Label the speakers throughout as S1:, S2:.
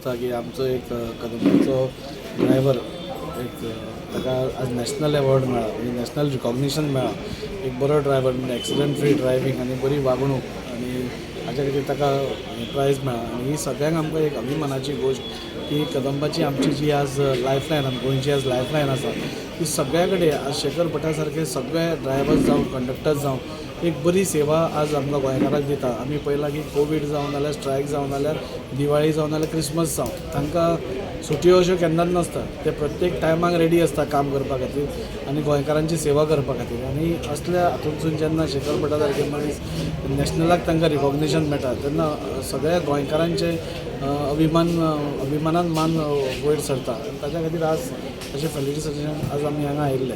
S1: दिसता की आमचो एक कदंबाचो ड्रायव्हर एक ताका आज नॅशनल अवॉर्ड मेळ्ळा म्हणजे नॅशनल रिकॉग्निशन मेळ्ळा एक बरो ड्रायव्हर म्हणजे एक्सिडंट फ्री ड्रायव्हिंग आनी बरी वागणूक आनी हाच्या खातीर ताका प्रायज मेळ्ळा आनी ही सगळ्यांक आमकां एक अभिमानाची गोश्ट की कदंबाची आमची जी आज लायफलायन गोंयची आज लायफलायन आसा ती सगळ्या कडेन आज शेखर भटा सारके सगळे ड्रायव्हर्स जावं कंडक्टर्स जावं एक बरी सेवा आज आमकां गोंयकारांक दिता आमी पळयलां की कोवीड जावं नाल्यार स्ट्रायक जावं नाल्यार दिवाळी जावं नाल्यार क्रिसमस जावं तांकां सुटयो अश्यो केन्नाच नासता ते प्रत्येक टायमाक रेडी आसता काम करपा खातीर आनी गोंयकारांची सेवा करपा खातीर आनी असल्या हातूंतसून जेन्ना शेखर भटा सारके मनीस नॅशनलाक तांकां रिकॉग्निशन मेळटा तेन्ना सगळ्या गोंयकारांचे अभिमानान मान वयर सरता आनी ताच्या खातीर आज अशें फेलिसिटेशन आज आमी हांगा आयिल्ले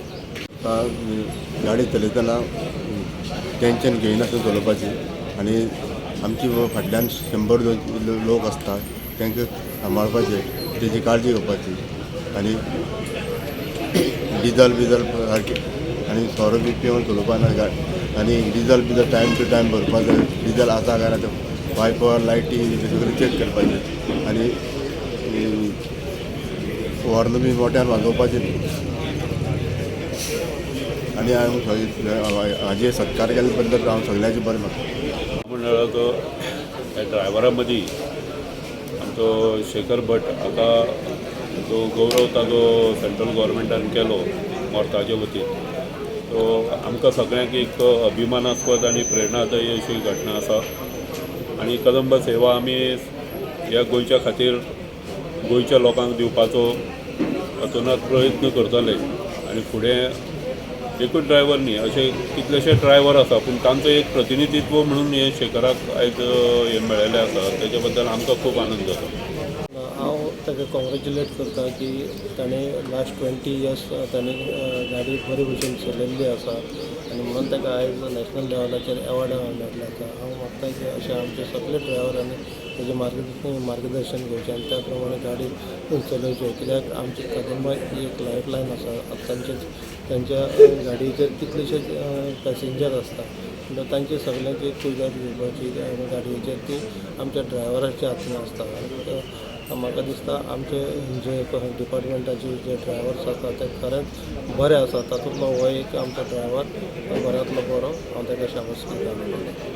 S2: गाडी चलयतना टेंशन घेयनासतना चलोवपाची आनी आमची फाटल्यान 100 लोक आसता तांकां सांबाळपाचे तेजी काळजी घेवपाची आनी डिजल सारकी आनी सोरो बी पिवन चलोवपा ना आनी डिजल टायम टू टायम भरपा जाय डिजल आसा काय ना ते वायपर लायटी सगळें चॅक करपाचें आनी हॉर्न बी मोठ्यान वाजोवपाचें आनी हाजे सत्कार केले बद्दल हांव सगळ्यांचे बरें मागता
S3: मंडळाचो ड्रायव्हरा मदीं आमचो शेखर भट हाका जो गौरव ताजो सेंट्रल गव्हर्मेंटान केलो मोर्ताचे वतीन तो आमकां सगळ्यांक एक अभिमानास्पद आनी प्रेरणादायी अशी घटना आसा आनी कदंब सेवा आमी ह्या गोंयच्या खातीर गोंयच्या लोकांक दिवपाचो हातूंत प्रयत्न करतले आनी फुडें एकूच ड्रायव्हर न्ही अशे कितलेशे ड्रायव्हर आसा पूण तांचो एक प्रतिनिधित्व म्हणून हे शेखराक आयज हे मेळिल्लें आसा तेच्या बद्दल आमकां खूब आनंद जाता
S4: हांव ताका कॉंग्रेच्युलेट करता की ताणें लास्ट 20 इयर्स ताणें गाडी बरे भशेन चलयल्ली आसा आनी म्हणून ताका आयज नॅशनल लेवलाचेर एवॉर्ड मेळिल्लें आसा हांव मागता की अशे आमचे सगळे ड्रायव्हरांनी तेजें मार्गदर्शन घेवचें आनी त्या प्रमाणे गाडी चलोवची कित्याक आमची कदंबा ही एक लायफलायन आसा तांच्या गाडयेचेर कितलेशेच पॅसेंजर आसता म्हणटा तांची सगळ्यांची कुयदाद घेवपाची गाडयेचेर ती आमच्या ड्रायव्हराच्या हातीन आसता म्हाका दिसता आमचे जे डिपार्टमेंटाचे जे ड्रायव्हर्स आसा ते खरेंच बरे आसा तातूंतलो हो एक आमचो ड्रायव्हर बऱ्यांतलो बरो हांव ताका शाबासकी दिता